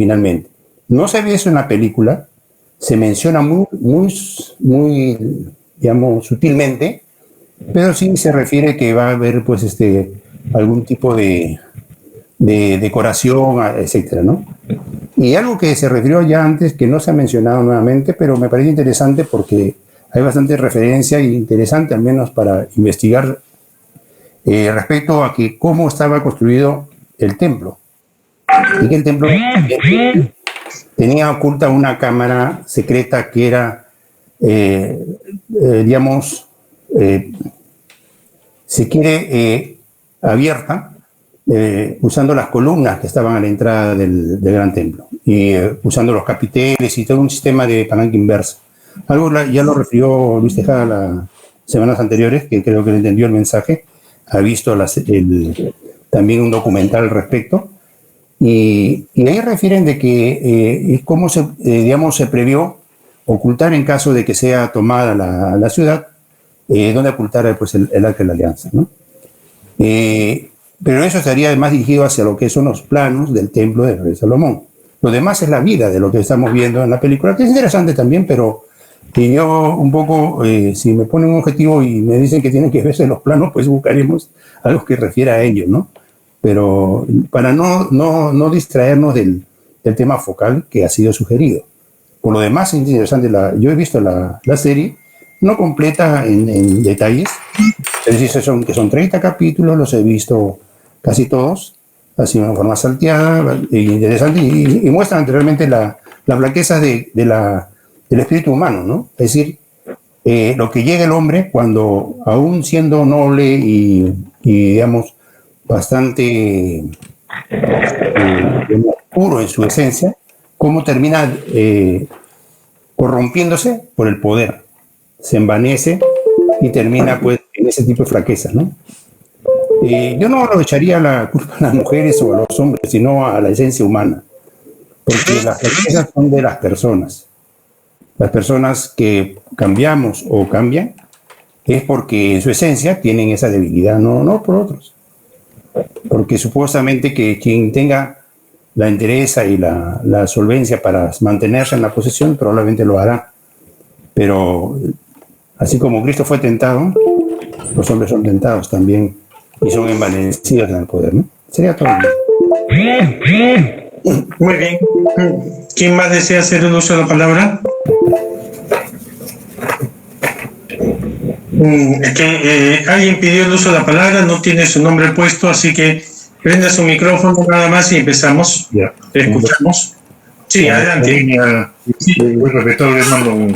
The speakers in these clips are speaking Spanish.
finalmente. No se ve eso en la película, se menciona muy, digamos, sutilmente, pero sí se refiere que va a haber, pues, algún tipo de decoración, etcétera, ¿no? Y algo que se refirió ya antes, que no se ha mencionado nuevamente, pero me parece interesante porque hay bastante referencia e interesante, al menos para investigar respecto a que cómo estaba construido el templo. Y que el templo tenía oculta una cámara secreta que era, digamos, si quiere, abierta, usando las columnas que estaban a la entrada del gran templo y usando los capiteles y todo un sistema de palanca inversa. Algo ya lo refirió Luis Tejada las semanas anteriores, que creo que le entendió el mensaje, ha visto también un documental al respecto, y ahí refieren de que cómo digamos, se previó ocultar en caso de que sea tomada la ciudad, donde ocultar pues, el Arca de la Alianza, ¿no? Pero eso estaría más dirigido hacia lo que son los planos del templo del rey Salomón. Lo demás es la vida de lo que estamos viendo en la película, que es interesante también, pero que yo un poco, si me ponen un objetivo y me dicen que tienen que verse los planos, pues buscaremos algo que refiera a ello, ¿no? Pero para no distraernos del tema focal que ha sido sugerido. Por lo demás, es interesante. Yo he visto la serie, no completa en detalles, es decir, que son 30 capítulos, los he visto casi todos, así de una forma salteada, interesante, y muestran anteriormente la flaqueza del espíritu humano, ¿no? Es decir, lo que llega el hombre cuando, aún siendo noble y digamos, bastante puro en su esencia, cómo termina corrompiéndose por el poder, se envanece y termina pues en ese tipo de flaqueza, ¿no? Yo no lo echaría la culpa a las mujeres o a los hombres, sino a la esencia humana, porque las flaquezas son de las personas. Las personas que cambiamos o cambian es porque en su esencia tienen esa debilidad, no por otros. Porque supuestamente que quien tenga la entereza y la solvencia para mantenerse en la posesión probablemente lo hará. Pero así como Cristo fue tentado, los hombres son tentados también y son envanecidos en el poder, ¿no? Sería todo. Muy bien. ¿Quién más desea hacer el uso de la palabra? Es que alguien pidió el uso de la palabra, no tiene su nombre puesto, así que prenda su micrófono nada más y empezamos. Ya. Escuchamos. Sí, adelante. Bueno, respetable hermano.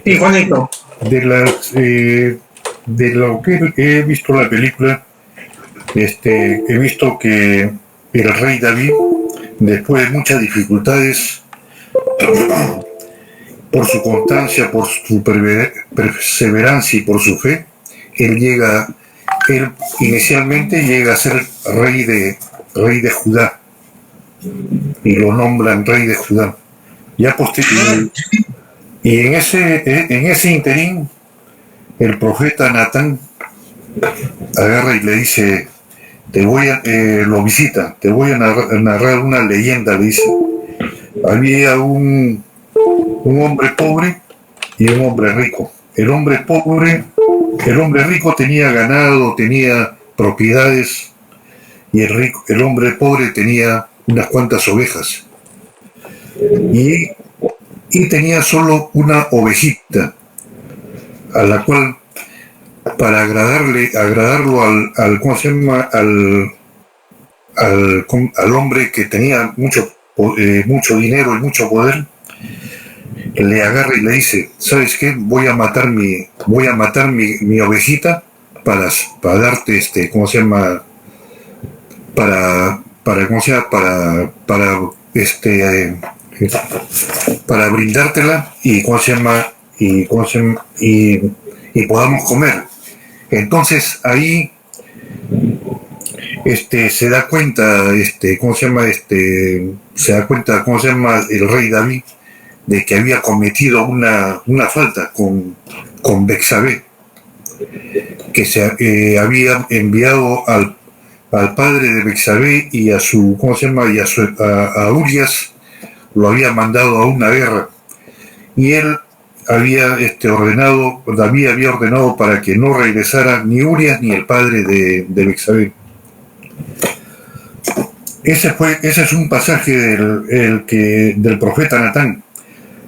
Sí, Juanito. De lo que he visto la película, he visto que el rey David, después de muchas dificultades, por su constancia, por su perseverancia y por su fe, él inicialmente llega a ser rey de Judá, y lo nombran rey de Judá. Ya y en ese interín, el profeta Natán agarra y le dice, lo visita, te voy a narrar una leyenda, le dice. Había un hombre pobre y un hombre rico. El hombre rico tenía ganado, tenía propiedades, y el hombre pobre tenía unas cuantas ovejas. Y tenía solo una ovejita, a la cual, para agradarlo ¿cómo se llama? Al hombre que tenía mucho dinero y mucho poder, le agarra y le dice, ¿sabes qué? Voy a matar mi ovejita para darte ¿cómo se llama? ¿Cómo se llama? Para brindártela y ¿cómo se llama? Y podamos comer. Entonces ahí se da cuenta, ¿cómo se llama? Se da cuenta, ¿cómo se llama? El rey David, de que había cometido una falta con Bexabé, que se había enviado al padre de Bexabé y a su, ¿cómo se llama? Y a Urias lo había mandado a una guerra. Y él había ordenado, David había ordenado para que no regresara ni Urias ni el padre de Bexabé. Ese es un pasaje del profeta Natán.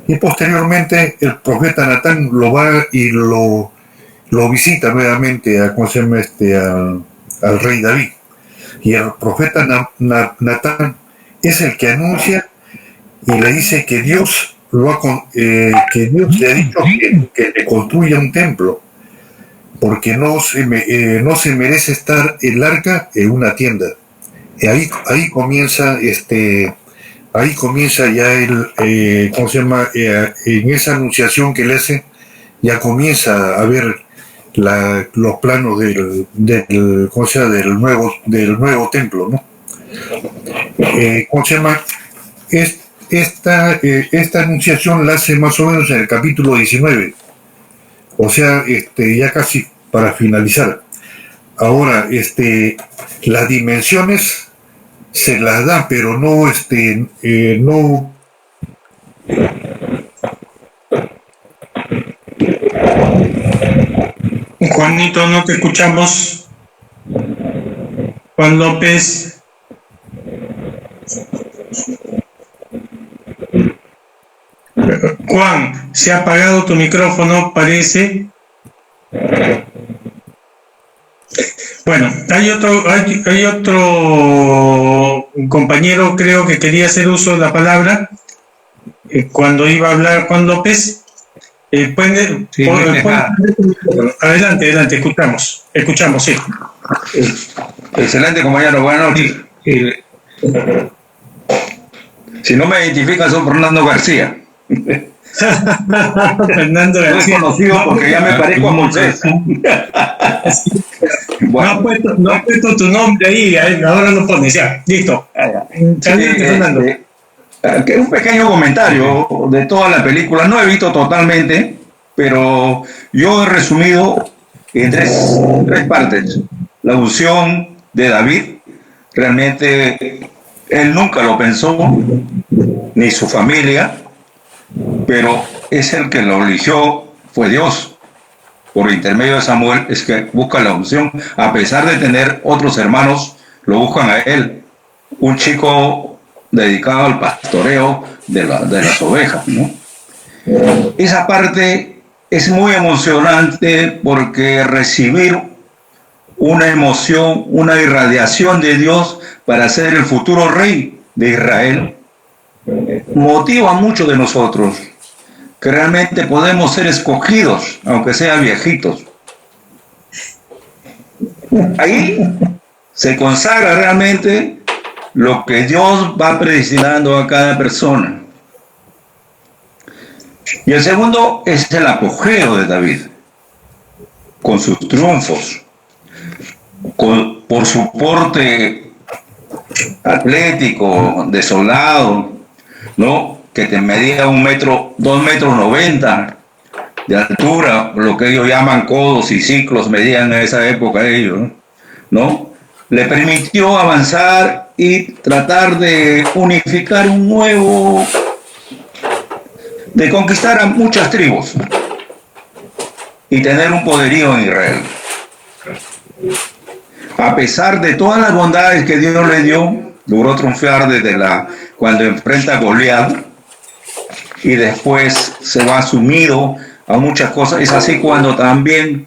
Y posteriormente el profeta Natán lo va y lo visita nuevamente al rey David. Y el profeta Natán es el que anuncia y le dice que Dios que Dios le ha dicho que le construya un templo, porque no se merece estar el arca en una tienda. Y ahí comienza ya en esa anunciación que le hace, ya comienza a ver los planos del nuevo templo, ¿no? Esta anunciación la hace más o menos en el capítulo 19, o sea, ya casi para finalizar. Ahora, las dimensiones se las da, pero no. Juanito, no te escuchamos. Juan López. Juan, se ha apagado tu micrófono, parece. Bueno, hay otro compañero, creo que quería hacer uso de la palabra cuando iba a hablar Juan López. Sí, adelante, escuchamos, sí. Excelente, compañero, buenas noches. Si no me identifican, soy Fernando García. Fernando García. No es conocido porque ya me parezco a Moisés. Bueno. No ha puesto tu nombre ahí, ahora lo pones, ya, listo. Fernando. Que un pequeño comentario de toda la película. No he visto totalmente, pero yo he resumido en tres partes. La unción de David, realmente él nunca lo pensó, ni su familia, pero es el que lo eligió, fue Dios. Por intermedio de Samuel es que busca la unción, a pesar de tener otros hermanos, lo buscan a él. Un chico dedicado al pastoreo de las ovejas, ¿no? Esa parte es muy emocionante porque recibir una emoción, una irradiación de Dios para ser el futuro rey de Israel, motiva a muchos de nosotros que realmente podemos ser escogidos, aunque sean viejitos. Ahí se consagra realmente lo que Dios va predestinando a cada persona. Y el segundo es el apogeo de David, con sus triunfos, por su porte atlético, de soldado, ¿no? Que te medía 2,90 metros de altura, lo que ellos llaman codos y ciclos, medían en esa época ellos, ¿no? Le permitió avanzar y tratar de unificar de conquistar a muchas tribus y tener un poderío en Israel. A pesar de todas las bondades que Dios le dio, logró triunfar cuando enfrenta a Goliat, y después se va sumido a muchas cosas. Es así cuando también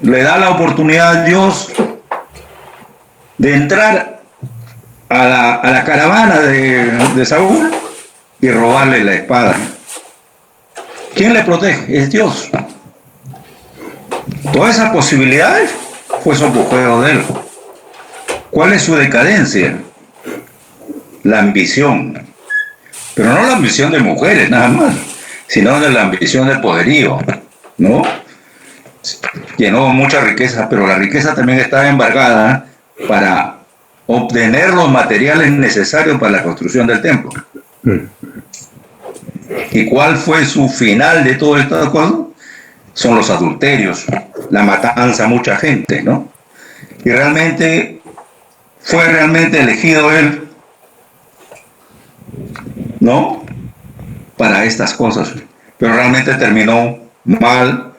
le da la oportunidad a Dios de entrar a la caravana de Saúl y robarle la espada. ¿Quién le protege? Es Dios. Todas esas posibilidades fue su apogeo de él. ¿Cuál es su decadencia? La ambición. Pero no la ambición de mujeres, nada más, sino de la ambición del poderío, ¿no? Llenó mucha riqueza, pero la riqueza también estaba embargada para obtener los materiales necesarios para la construcción del templo. ¿Y cuál fue su final de todo esto? Son los adulterios, la matanza a mucha gente, ¿no? Y realmente ¿Fue realmente elegido él? ¿No? Para estas cosas. Pero realmente terminó mal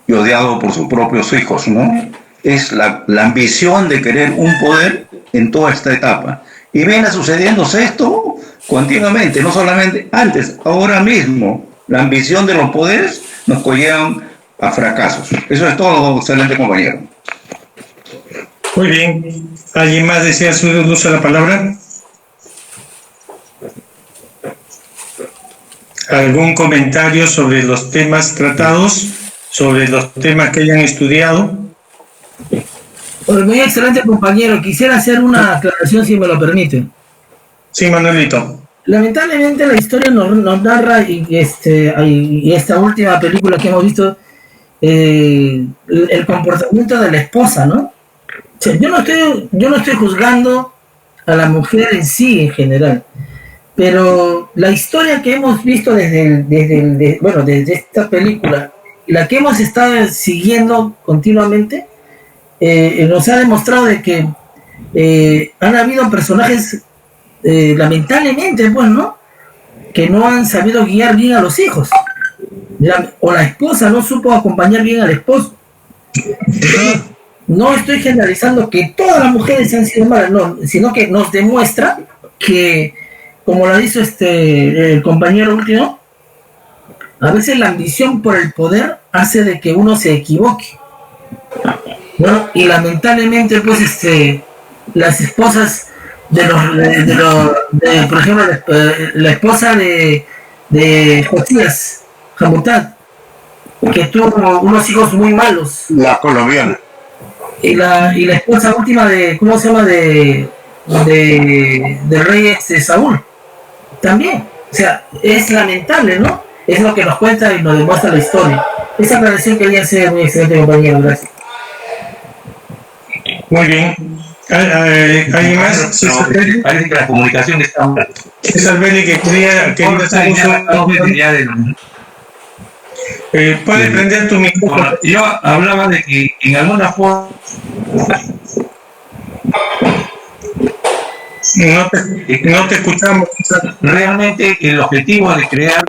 y odiado por sus propios hijos, ¿no? Es la ambición de querer un poder en toda esta etapa. Y viene sucediéndose esto continuamente, no solamente antes, ahora mismo. La ambición de los poderes nos conllevan a fracasos. Eso es todo, excelente compañero. Muy bien. ¿Alguien más desea hacer uso de la palabra? ¿Algún comentario sobre los temas tratados, sobre los temas que hayan estudiado? Pues muy excelente compañero, quisiera hacer una aclaración si me lo permite. Sí, Manuelito. Lamentablemente la historia nos narra y esta última película que hemos visto el comportamiento de la esposa, ¿no? O sea, yo no estoy juzgando a la mujer en sí en general, pero la historia que hemos visto desde esta película y la que hemos estado siguiendo continuamente nos ha demostrado de que han habido personajes lamentablemente, pues, ¿no? Que no han sabido guiar bien a los hijos. O la esposa no supo acompañar bien al esposo. No estoy generalizando que todas las mujeres han sido malas, no, sino que nos demuestra que, como lo hizo el compañero último, a veces la ambición por el poder hace de que uno se equivoque, ¿no? Y lamentablemente, pues, las esposas por ejemplo, la esposa de Josías Hamutad, que tuvo unos hijos muy malos. La colombiana. Y la esposa última de, ¿cómo se llama? Del rey Saúl. También. O sea, es lamentable, ¿no? Es lo que nos cuenta y nos demuestra la historia. Esa aclaración quería hacer, muy excelente compañero. Gracias. Muy bien. ¿Alguien más? Parece que la comunicación está mal. César Vélez, que quería hacer uso. Puedes prender tu micrófono. Yo hablaba de que en alguna forma no te escuchamos. realmente el objetivo de crear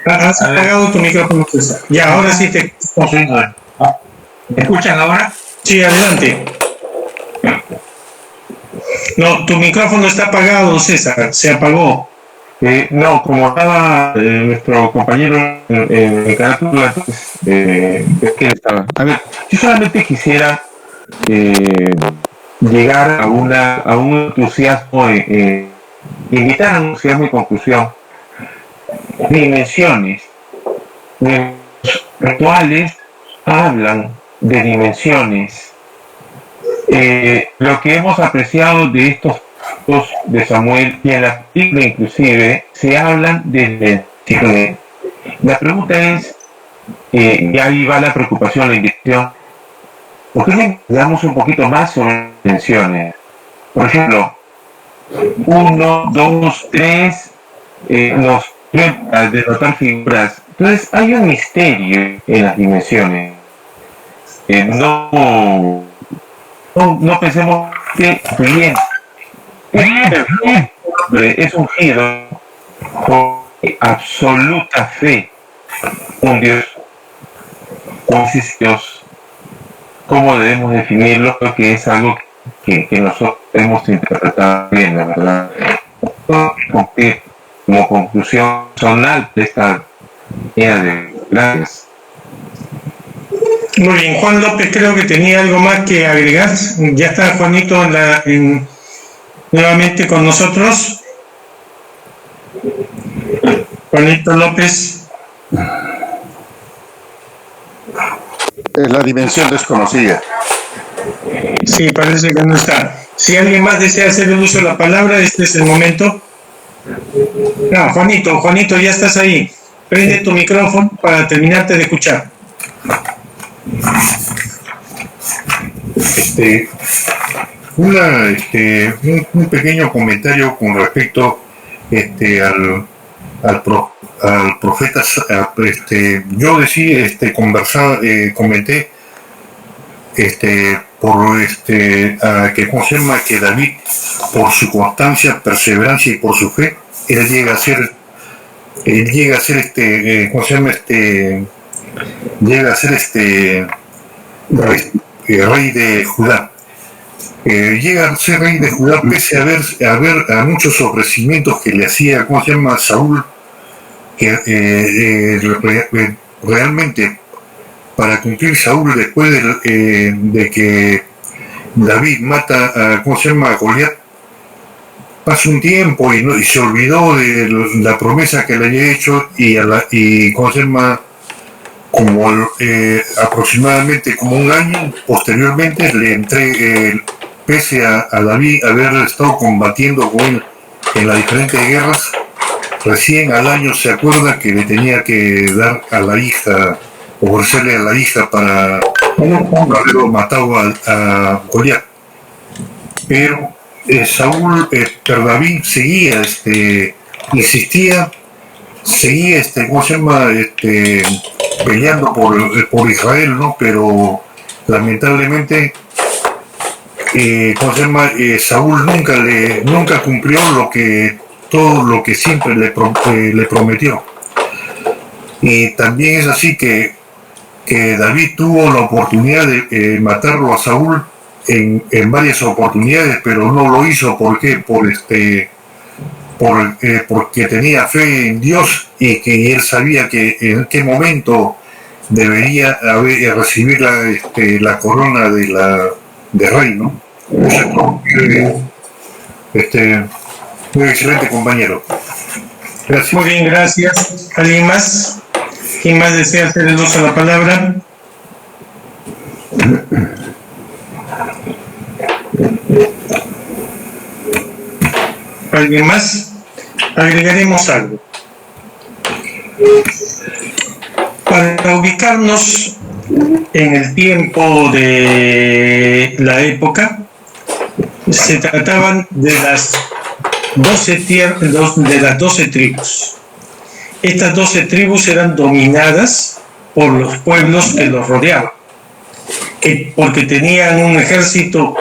Has apagado tu micrófono, César. Ya, ahora sí te escuchamos. ¿Me escuchan ahora? Sí, adelante. No, tu micrófono está apagado, César. Se apagó. No, como estaba nuestro compañero en carátula, es que estaba. A ver, yo solamente quisiera llegar a un entusiasmo, invitar a un entusiasmo y conclusión. Dimensiones. Los rituales hablan de dimensiones. Lo que hemos apreciado de estos de Samuel y en la película inclusive se hablan de dimensiones. La pregunta es, y ahí va la preocupación, la investigación, ¿por qué no investigamos un poquito más sobre dimensiones? Por ejemplo, 1, 2, 3 nos trata de notar figuras. Entonces hay un misterio en las dimensiones. No pensemos que bien es un giro con absoluta fe un Dios. Dios, ¿cómo debemos definirlo? Porque es algo que nosotros hemos interpretado bien, la verdad. Como conclusión personal de esta idea de gracias. Muy bien, Juan López creo que tenía algo más que agregar. Ya está Juanito nuevamente con nosotros. Juanito López. Es la dimensión desconocida. Sí, parece que no está. Si alguien más desea hacer el uso de la palabra, este es el momento. No, Juanito, ya estás ahí. Prende tu micrófono para terminarte de escuchar. Un pequeño comentario con respecto al profeta. Yo comenté ¿cómo se llama? Que David, por su constancia, perseverancia y por su fe, él llega a ser ¿cómo se llama? Llega a ser rey de Judá. Llega a ser rey de Judá pese a ver a muchos ofrecimientos que le hacía, ¿cómo se llama? Saúl, que realmente para cumplir Saúl después de que David mata a, ¿cómo se llama? A Goliat, pasa un tiempo y se olvidó de la promesa que le había hecho y ¿cómo se llama? Como aproximadamente como un año posteriormente le entregué, pese a David haber estado combatiendo con él en las diferentes guerras, recién al año se acuerda que le tenía que dar a la hija, ofrecerle a la hija para haberlo matado a Goliat. Pero David seguía, insistía, seguía, ¿cómo se llama? Peleando por Israel, ¿no? Pero lamentablemente, ¿cómo se llama? Saúl nunca cumplió todo lo que siempre le prometió. Y también es así que David tuvo la oportunidad de matarlo a Saúl en varias oportunidades, pero no lo hizo. ¿Por qué? Porque tenía fe en Dios y que él sabía que en qué momento debería recibir la corona de rey, ¿no? Muy excelente, compañero. Gracias. Muy bien, gracias. ¿Alguien más? ¿Quién más desea hacer el uso de la palabra? ¿Alguien más? Agregaremos algo. Para ubicarnos en el tiempo de la época, se trataban de las 12 tribus. Estas 12 tribus eran dominadas por los pueblos que los rodeaban, porque tenían un ejército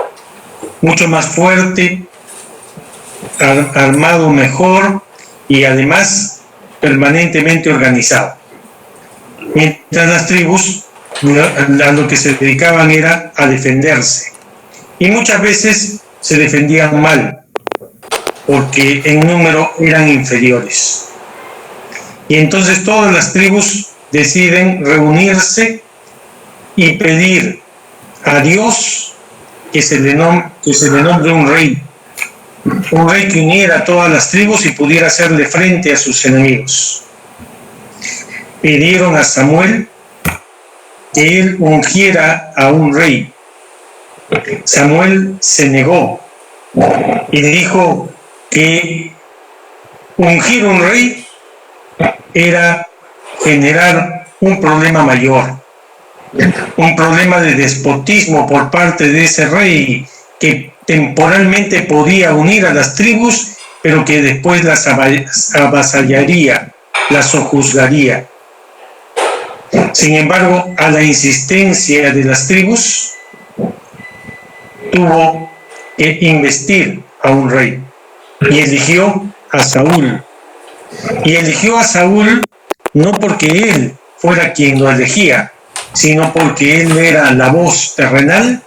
mucho más fuerte, armado mejor y además permanentemente organizado. Mientras las tribus a lo que se dedicaban era a defenderse. Y muchas veces se defendían mal, porque en número eran inferiores. Y entonces todas las tribus deciden reunirse y pedir a Dios que se le nombre un rey que uniera a todas las tribus y pudiera hacerle frente a sus enemigos. Pidieron a Samuel que él ungiera a un rey. Samuel se negó y dijo que ungir un rey era generar un problema mayor, un problema de despotismo por parte de ese rey que temporalmente podía unir a las tribus, pero que después las avasallaría, las sojuzgaría. Sin embargo, a la insistencia de las tribus, tuvo que investir a un rey y eligió a Saúl. Y eligió a Saúl no porque él fuera quien lo elegía, sino porque él era la voz terrenal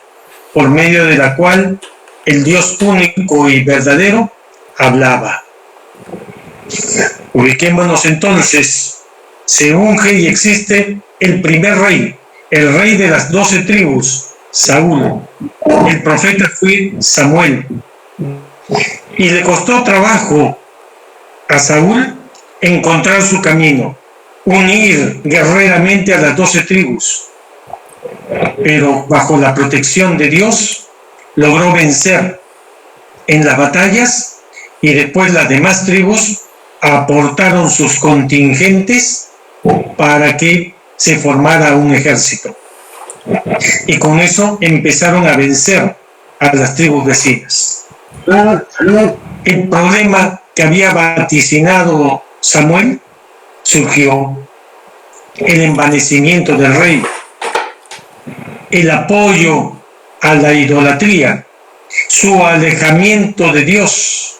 por medio de la cual el Dios único y verdadero hablaba. Ubiquémonos entonces. Se unge y existe el primer rey, el rey de las 12 tribus, Saúl. El profeta fue Samuel. Y le costó trabajo a Saúl encontrar su camino, unir guerreramente a las 12 tribus. Pero bajo la protección de Dios logró vencer en las batallas y después las demás tribus aportaron sus contingentes para que se formara un ejército. Y con eso empezaron a vencer a las tribus vecinas. El problema que había vaticinado Samuel surgió: el envanecimiento del rey. el apoyo a la idolatría, su alejamiento de Dios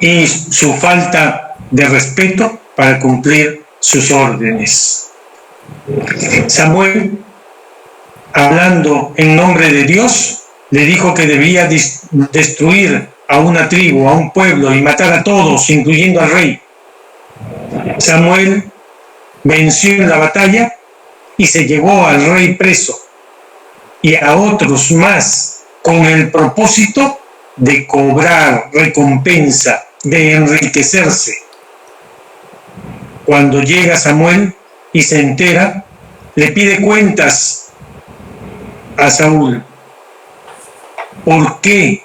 y su falta de respeto para cumplir sus órdenes. Samuel, hablando en nombre de Dios, le dijo que debía destruir a una tribu, a un pueblo y matar a todos, incluyendo al rey. Samuel venció en la batalla y se llevó al rey preso y a otros más con el propósito de cobrar recompensa, de enriquecerse. Cuando llega Samuel y se entera, le pide cuentas a Saúl. ¿Por qué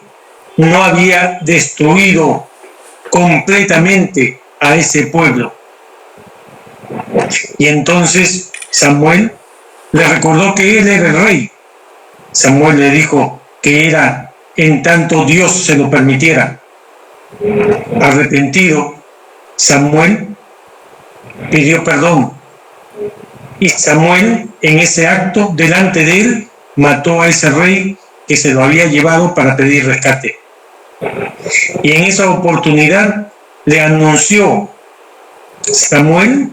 no había destruido completamente a ese pueblo? Y entonces Samuel le recordó que él era el rey. Samuel le dijo que era en tanto Dios se lo permitiera. Arrepentido, Samuel pidió perdón. Y Samuel, en ese acto, delante de él, mató a ese rey que se lo había llevado para pedir rescate. Y en esa oportunidad le anunció Samuel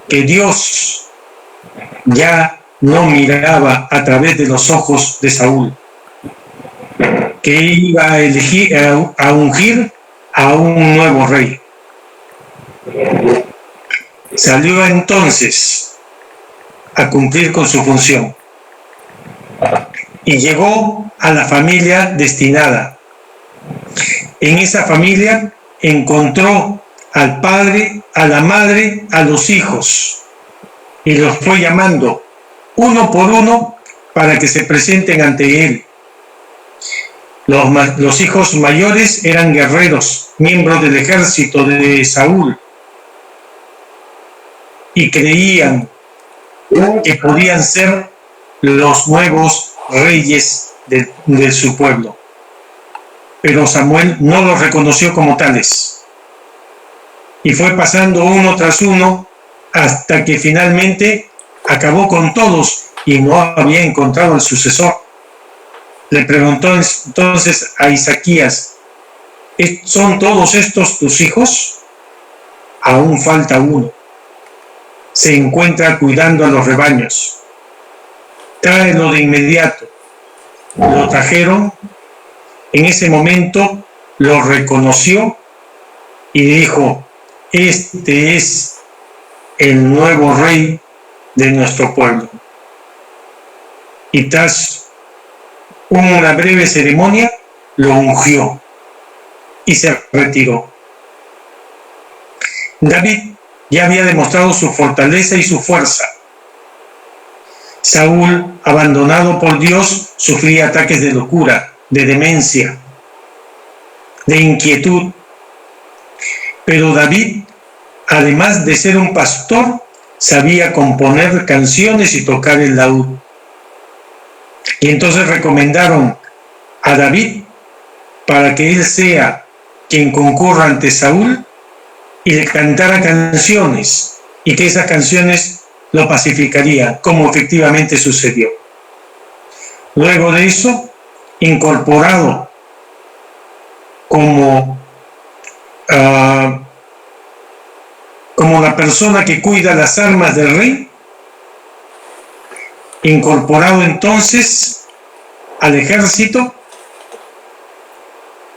que Dios ya no miraba a través de los ojos de Saúl, que iba a elegir, a ungir a un nuevo rey. Salió entonces a cumplir con su función y llegó a la familia destinada. En esa familia encontró al padre, a la madre, a los hijos y los fue llamando uno por uno para que se presenten ante él. Los hijos mayores eran guerreros, miembros del ejército de Saúl, y creían que podían ser los nuevos reyes de su pueblo. Pero Samuel no los reconoció como tales. Y fue pasando uno tras uno hasta que finalmente acabó con todos y no había encontrado el sucesor. Le preguntó entonces a Isaías: ¿son todos estos tus hijos? Aún falta uno. Se encuentra cuidando a los rebaños. Tráelo de inmediato. Lo trajeron. En ese momento lo reconoció y dijo: este es el nuevo rey de nuestro pueblo. Y tras una breve ceremonia lo ungió y se retiró. David ya había demostrado su fortaleza y su fuerza. Saúl, abandonado por Dios, sufría ataques de locura, de demencia, de inquietud. Pero David, además de ser un pastor, sabía componer canciones y tocar el laúd. Y entonces recomendaron a David para que él sea quien concurra ante Saúl y le cantara canciones, y que esas canciones lo pacificarían, como efectivamente sucedió. Luego de eso, incorporado como la persona que cuida las armas del rey, incorporado entonces al ejército,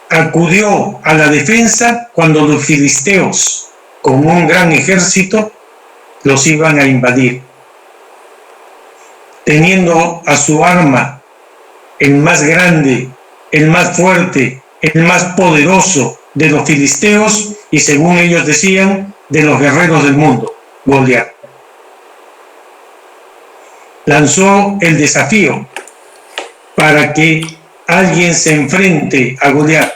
acudió a la defensa cuando los filisteos, con un gran ejército, los iban a invadir. Teniendo a su arma el más grande, el más fuerte, el más poderoso de los filisteos y, según ellos decían, de los guerreros del mundo, Goliat. Lanzó el desafío para que alguien se enfrente a Goliat.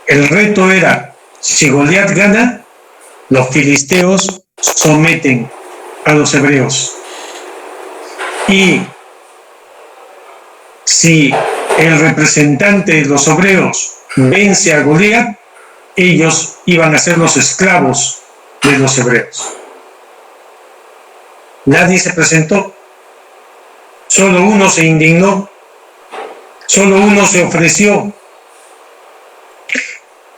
El reto era: si Goliat gana, los filisteos someten a los hebreos. Y si el representante de los hebreos vence a Goliat, ellos iban a ser los esclavos de los hebreos. Nadie se presentó. Solo uno se indignó. Solo uno se ofreció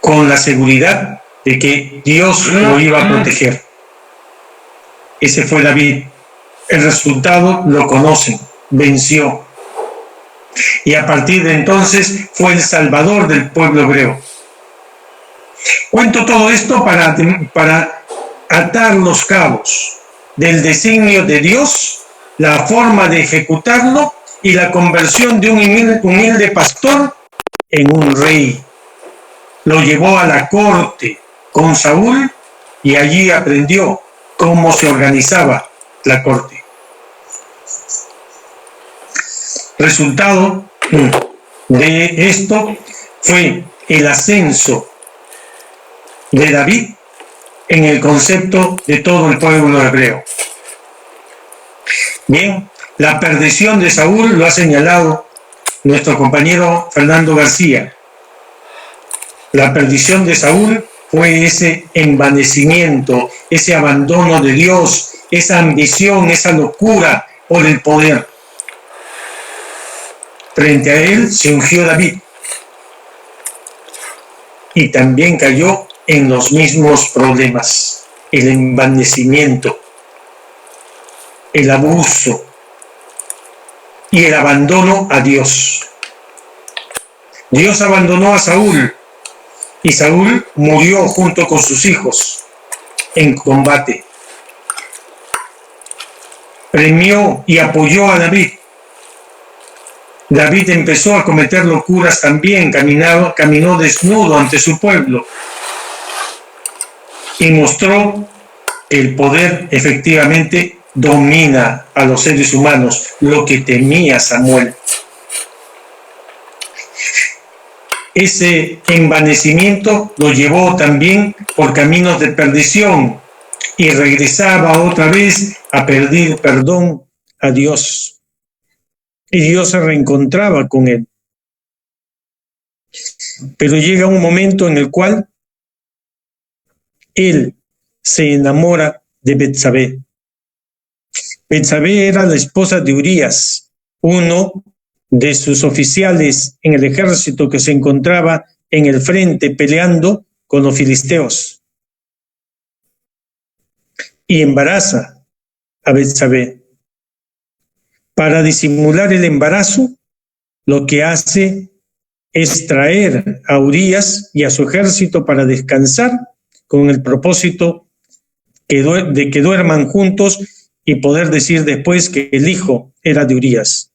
con la seguridad de que Dios lo iba a proteger. Ese fue David. El resultado lo conocen. Venció. Y a partir de entonces fue el salvador del pueblo hebreo. Cuento todo esto para atar los cabos del designio de Dios, la forma de ejecutarlo y la conversión de un humilde pastor en un rey. Lo llevó a la corte con Saúl y allí aprendió cómo se organizaba la corte. Resultado de esto fue el ascenso de David en el concepto de todo el pueblo hebreo. Bien, la perdición de Saúl lo ha señalado nuestro compañero Fernando García. La perdición de Saúl fue ese envanecimiento, ese abandono de Dios, esa ambición, esa locura por el poder. Frente a él se ungió David y también cayó en los mismos problemas: el envanecimiento, el abuso y el abandono a Dios. Dios abandonó a Saúl y Saúl murió junto con sus hijos en combate. Premió y apoyó a David. David empezó a cometer locuras también, caminó desnudo ante su pueblo y mostró que el poder efectivamente domina a los seres humanos, lo que temía Samuel. Ese envanecimiento lo llevó también por caminos de perdición y regresaba otra vez a pedir perdón a Dios. Y Dios se reencontraba con él. Pero llega un momento en el cual él se enamora de Betsabé. Betsabé era la esposa de Urías, uno de sus oficiales en el ejército que se encontraba en el frente peleando con los filisteos. Y embaraza a Betsabé. Para disimular el embarazo, lo que hace es traer a Urías y a su ejército para descansar con el propósito de que duerman juntos y poder decir después que el hijo era de Urías.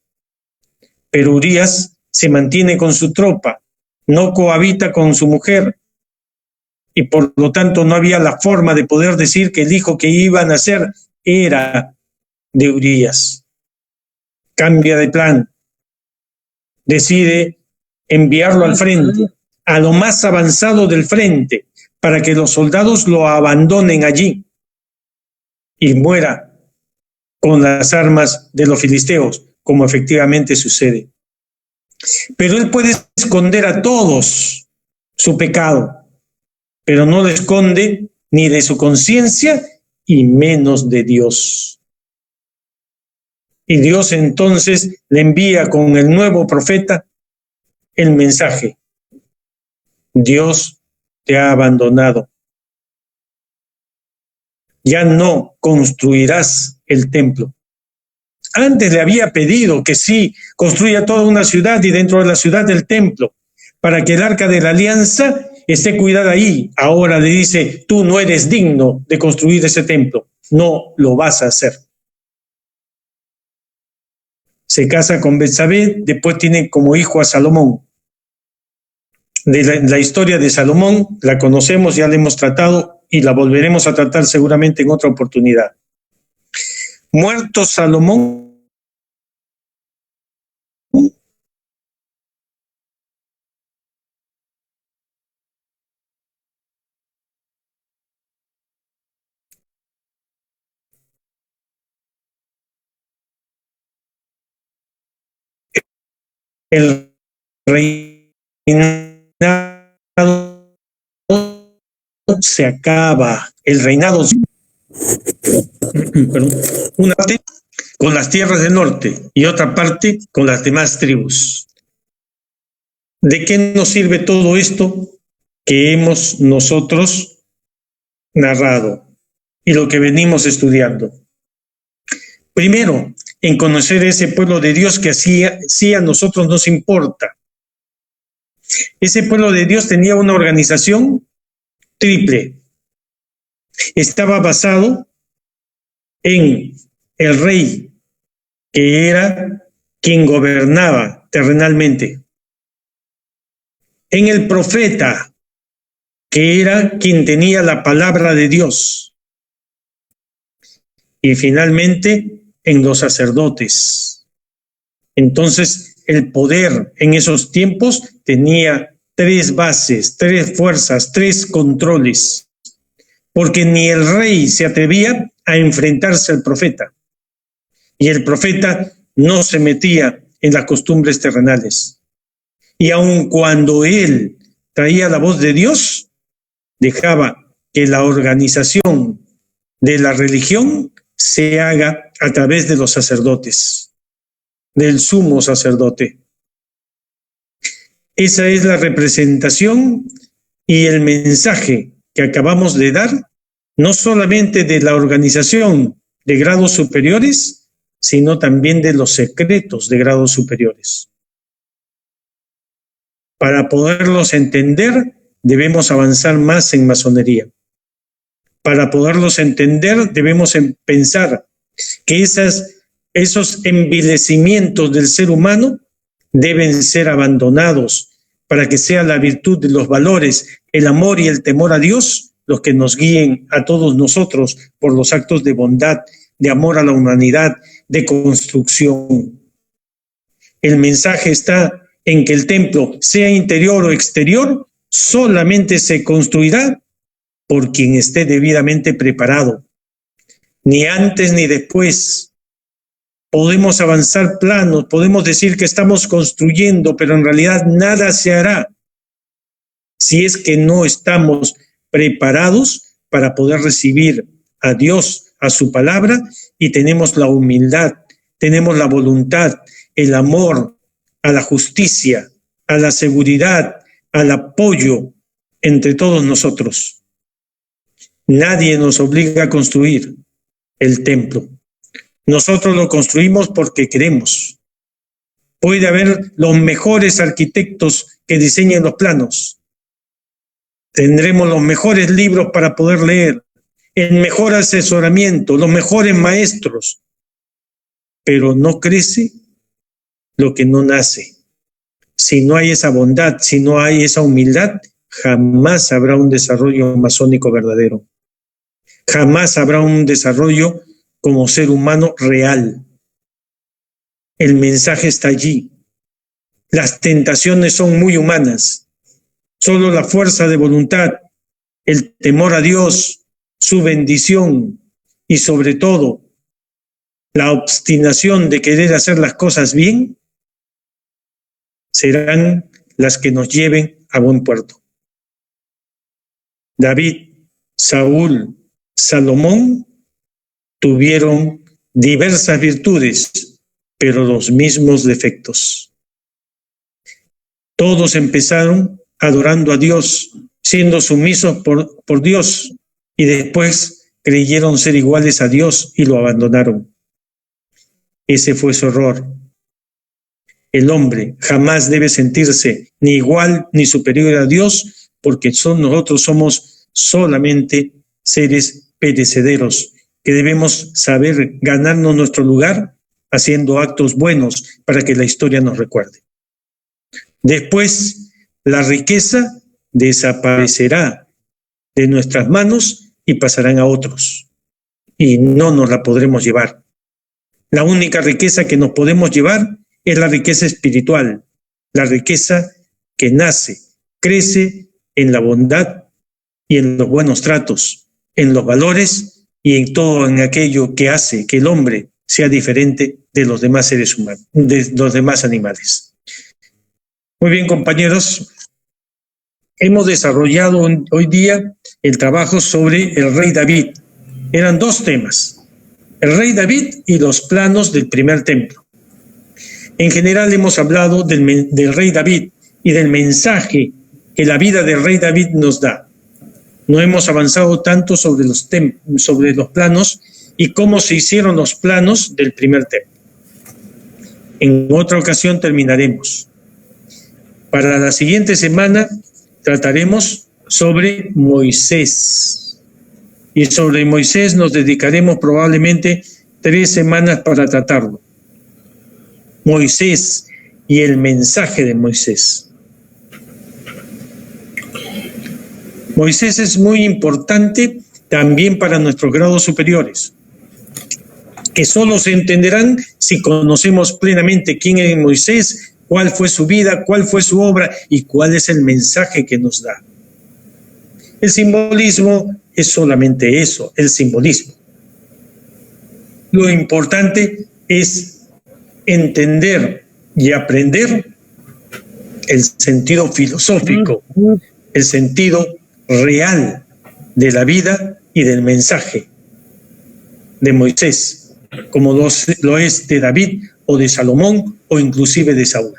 Pero Urías se mantiene con su tropa, no cohabita con su mujer y por lo tanto no había la forma de poder decir que el hijo que iba a nacer era de Urías. Cambia de plan, decide enviarlo al frente, a lo más avanzado del frente, para que los soldados lo abandonen allí y muera con las armas de los filisteos, como efectivamente sucede. Pero él puede esconder a todos su pecado, pero no le esconde ni de su conciencia y menos de Dios. Y Dios entonces le envía con el nuevo profeta el mensaje: Dios te ha abandonado. Ya no construirás el templo. Antes le había pedido que sí, construya toda una ciudad y dentro de la ciudad el templo, para que el arca de la alianza esté cuidada ahí. Ahora le dice: tú no eres digno de construir ese templo, no lo vas a hacer. Se casa con Betsabé, después tiene como hijo a Salomón. De la historia de Salomón la conocemos, ya la hemos tratado y la volveremos a tratar seguramente en otra oportunidad. Muerto Salomón, el reinado se acaba, el reinado perdón, una parte con las tierras del norte y otra parte con las demás tribus. ¿De qué nos sirve todo esto que hemos nosotros narrado y lo que venimos estudiando? Primero, en conocer ese pueblo de Dios que así a nosotros nos importa. Ese pueblo de Dios tenía una organización triple. Estaba basado en el rey, que era quien gobernaba terrenalmente, en el profeta, que era quien tenía la palabra de Dios, y finalmente en los sacerdotes. Entonces, el poder en esos tiempos tenía tres bases, tres fuerzas, tres controles, porque ni el rey se atrevía a enfrentarse al profeta, y el profeta no se metía en las costumbres terrenales. Y aun cuando él traía la voz de Dios, dejaba que la organización de la religión se haga a través de los sacerdotes, del sumo sacerdote. Esa es la representación y el mensaje que acabamos de dar, no solamente de la organización de grados superiores, sino también de los secretos de grados superiores. Para poderlos entender, debemos avanzar más en masonería. Para poderlos entender, debemos pensar que esos envilecimientos del ser humano deben ser abandonados para que sea la virtud de los valores, el amor y el temor a Dios los que nos guíen a todos nosotros por los actos de bondad, de amor a la humanidad, de construcción. El mensaje está en que el templo, sea interior o exterior, solamente se construirá por quien esté debidamente preparado. Ni antes ni después. Podemos avanzar planos, podemos decir que estamos construyendo, pero en realidad nada se hará si es que no estamos preparados para poder recibir a Dios, a su palabra, y tenemos la humildad, tenemos la voluntad, el amor a la justicia, a la seguridad, al apoyo entre todos nosotros. Nadie nos obliga a construir el templo. Nosotros lo construimos porque queremos. Puede haber los mejores arquitectos que diseñen los planos. Tendremos los mejores libros para poder leer, el mejor asesoramiento, los mejores maestros. Pero no crece lo que no nace. Si no hay esa bondad, si no hay esa humildad, jamás habrá un desarrollo masónico verdadero. Jamás habrá un desarrollo como ser humano real. El mensaje está allí. Las tentaciones son muy humanas. Solo la fuerza de voluntad, el temor a Dios, su bendición y sobre todo la obstinación de querer hacer las cosas bien serán las que nos lleven a buen puerto. David, Saúl, Salomón tuvieron diversas virtudes, pero los mismos defectos. Todos empezaron adorando a Dios, siendo sumisos por Dios, y después creyeron ser iguales a Dios y lo abandonaron. Ese fue su error. El hombre jamás debe sentirse ni igual ni superior a Dios, porque nosotros somos solamente seres perecederos, que debemos saber ganarnos nuestro lugar haciendo actos buenos para que la historia nos recuerde. Después, la riqueza desaparecerá de nuestras manos y pasarán a otros, y no nos la podremos llevar. La única riqueza que nos podemos llevar es la riqueza espiritual, la riqueza que nace, crece en la bondad y en los buenos tratos, en los valores y en todo en aquello que hace que el hombre sea diferente de los demás seres humanos, de los demás animales. Muy bien, compañeros, hemos desarrollado hoy día el trabajo sobre el rey David. Eran dos temas. el rey David y los planos del primer templo. En general hemos hablado del rey David y del mensaje que la vida del rey David nos da. No hemos avanzado tanto sobre los planos y cómo se hicieron los planos del primer templo. En otra ocasión terminaremos. Para la siguiente semana trataremos sobre Moisés. Y sobre Moisés nos dedicaremos probablemente 3 semanas para tratarlo. Moisés y el mensaje de Moisés. Moisés es muy importante también para nuestros grados superiores, que solo se entenderán si conocemos plenamente quién es Moisés, cuál fue su vida, cuál fue su obra y cuál es el mensaje que nos da. El simbolismo es solamente eso, el simbolismo. Lo importante es entender y aprender el sentido filosófico, el sentido real de la vida y del mensaje de Moisés, como lo es de David o de Salomón o inclusive de Saúl.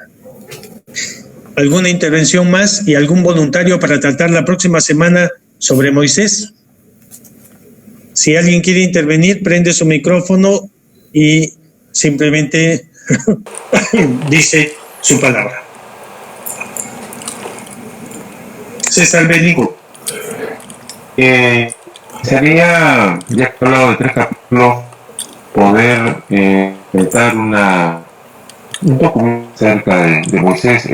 ¿Alguna intervención más y algún voluntario para tratar la próxima semana sobre Moisés? Si alguien quiere intervenir, prende su micrófono y simplemente dice su palabra. César Bélico. Sería, ya que he hablado de 3 capítulos, poder presentar un documento acerca de Moisés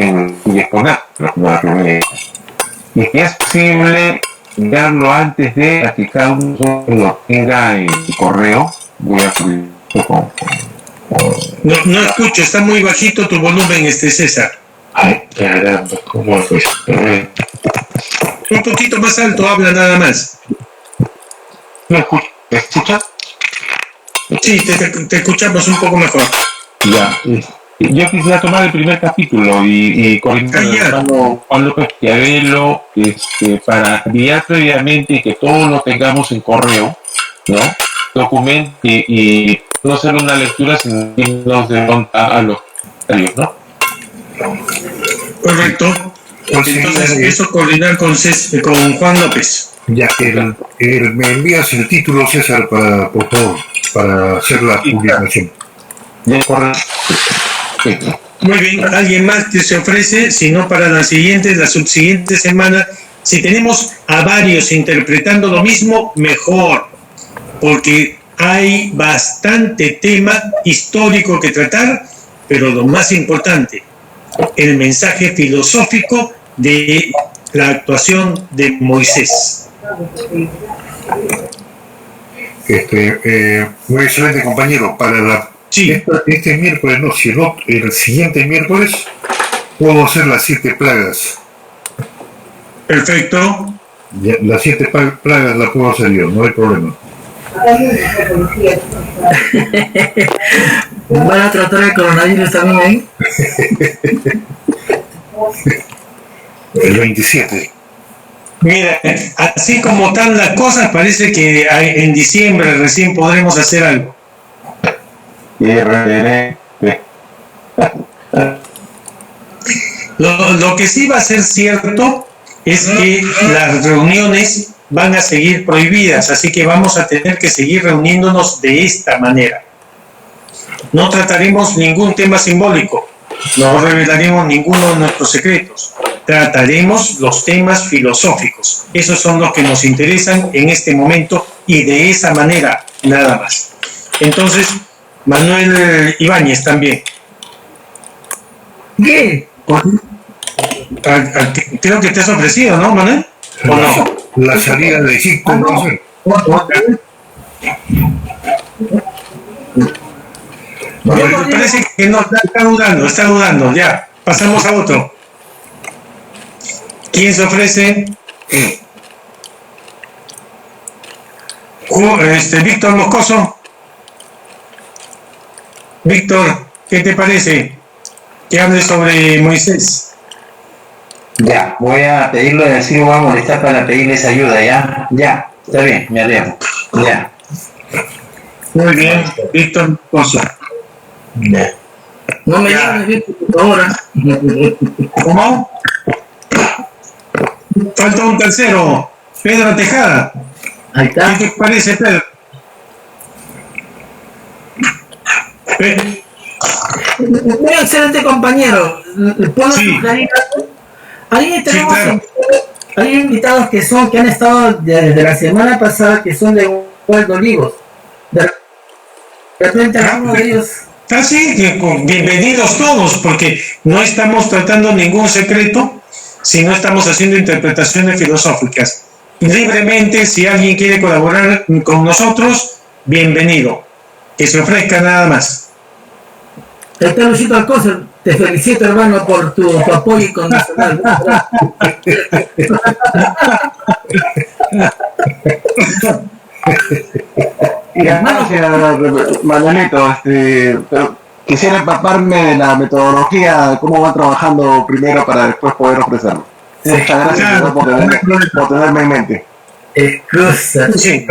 y exponer la primera. Y que es posible darlo antes de que cada uno lo tenga en su correo. Voy a subir con No escucho, está muy bajito tu volumen, César. Ay, caramba, ¿cómo es eso? Un poquito más alto, habla nada más. ¿Me escuchas? Sí, te escuchamos un poco mejor. Ya. Yo quisiera tomar el primer capítulo y coordinar con Juan López Chiavelo para enviar previamente que todos lo tengamos en correo, ¿no? Documento y no hacer una lectura sin irnos de monta a los comentarios, ¿no? Correcto. Entonces eso coordinar con Juan López. Ya, me envías el título, César, por favor, para hacer la publicación. Ya, correcto. Sí. Muy bien, ¿alguien más que se ofrece? Si no, para la subsiguiente semana, si tenemos a varios interpretando lo mismo, mejor, porque hay bastante tema histórico que tratar, pero lo más importante, el mensaje filosófico de la actuación de Moisés. Muy excelente, compañero. Para este miércoles, no, sino el siguiente miércoles, puedo hacer las 7 plagas. Perfecto. Ya, las 7 plagas las puedo hacer yo, no hay problema. ¿Van a tratar el coronavirus también ahí? El 27. Mira, así como están las cosas, parece que en diciembre recién podremos hacer algo. Lo que sí va a ser cierto es que las reuniones van a seguir prohibidas, así que vamos a tener que seguir reuniéndonos de esta manera. No trataremos ningún tema simbólico, no revelaremos ninguno de nuestros secretos, trataremos los temas filosóficos. Esos son los que nos interesan en este momento y de esa manera nada más. Entonces, Manuel Ibáñez también. ¿Qué? Creo que te has ofrecido, ¿no, Manuel? ¿O no? La salida de Egipto, no sé. Me parece que no, está dudando, ya. Pasamos a otro. ¿Quién se ofrece? Víctor Moscoso. Víctor, ¿qué te parece? Que hable sobre Moisés. Ya, voy a pedirle, decir, voy a molestar para pedirles ayuda, ¿ya? Ya, está bien, me arriesgo, ya. Muy bien, Víctor Moscoso. No me Ya. llames, Víctor, por favor. ¿Cómo? Falta un tercero, Pedro Tejada. Ahí está. ¿Qué te parece, Pedro? Muy excelente compañero. ¿Puedo Sí. sugerir algo? Ahí Sí, tenemos claro. hay invitados que han estado desde la semana pasada, que son de Puerto Olivos. De repente alguno de ellos. Así que bienvenidos todos, porque no estamos tratando ningún secreto, sino estamos haciendo interpretaciones filosóficas. Libremente, si alguien quiere colaborar con nosotros, bienvenido. Que se ofrezca nada más. Ahí está Luisito Alcócer. Te felicito, hermano, por tu apoyo incondicional. Gracias, Manuelito. Pero quisiera empaparme de la metodología, de cómo va trabajando primero para después poder ofrecerlo. Muchas gracias, Claro. por tenerme en mente. Excusa. Sí.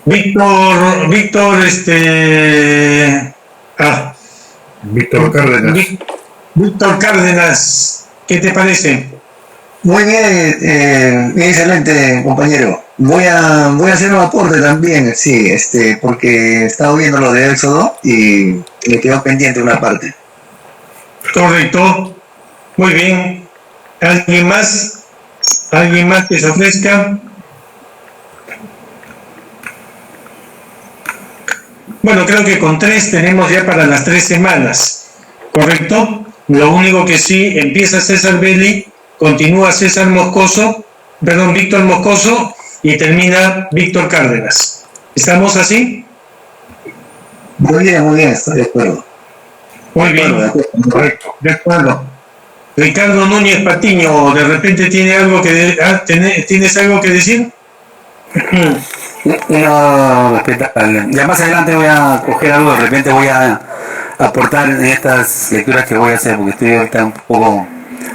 Víctor, Víctor Cárdenas. Víctor Cárdenas, ¿qué te parece? Muy bien, excelente compañero. Voy a hacer un aporte también, sí, porque he estado viendo lo de Éxodo y me quedó pendiente una parte. Correcto. Muy bien. ¿Alguien más? ¿Alguien más que se ofrezca? Bueno, creo que con 3 tenemos ya para las 3 semanas. ¿Correcto? Lo único que sí, empieza César Belli, continúa Víctor Moscoso y termina Víctor Cárdenas. ¿Estamos así? Muy bien, estoy de acuerdo. Muy bien. Correcto. De acuerdo. Ricardo Núñez Patiño, ¿de repente tiene algo tienes algo que decir? No, respetable. Ya más adelante voy a coger algo, de repente voy a aportar en estas lecturas que voy a hacer, porque estoy ahorita un poco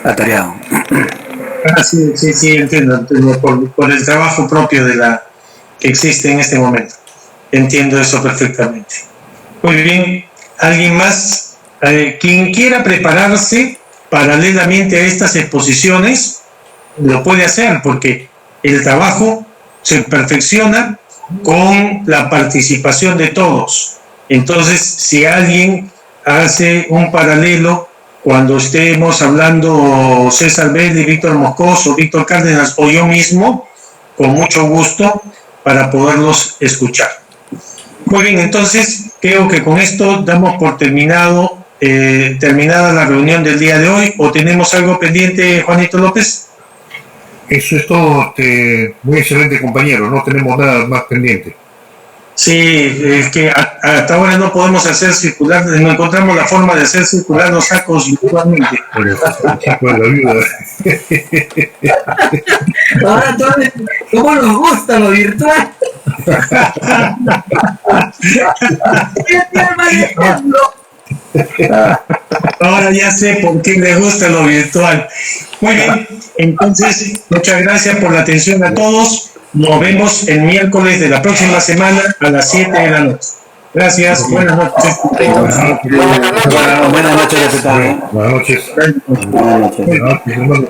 atareado. Sí, entiendo por el trabajo propio que existe en este momento. Entiendo eso perfectamente. Muy bien. ¿Alguien más? Quien quiera prepararse paralelamente a estas exposiciones, lo puede hacer, porque el trabajo se perfecciona con la participación de todos. Entonces, si alguien hace un paralelo, cuando estemos hablando César Belli, Víctor Moscoso, Víctor Cárdenas o yo mismo, con mucho gusto para poderlos escuchar. Muy bien, entonces creo que con esto damos por terminada la reunión del día de hoy. ¿O tenemos algo pendiente, Juanito López? Eso es todo, muy excelente compañero, no tenemos nada más pendiente. Sí, es que hasta ahora no podemos hacer circular, no encontramos la forma de hacer circular los sacos virtualmente. Por el chico de la viuda. Ahora, ¿cómo nos gusta lo virtual? Ahora ya sé por qué les gusta lo virtual. Muy bien, entonces muchas gracias por la atención a todos. Nos vemos el miércoles de la próxima semana a las 7 de la noche. Gracias, buenas noches. Buenas noches, respetable. Buenas noches. Buenas noches. Buenas noches, hermano.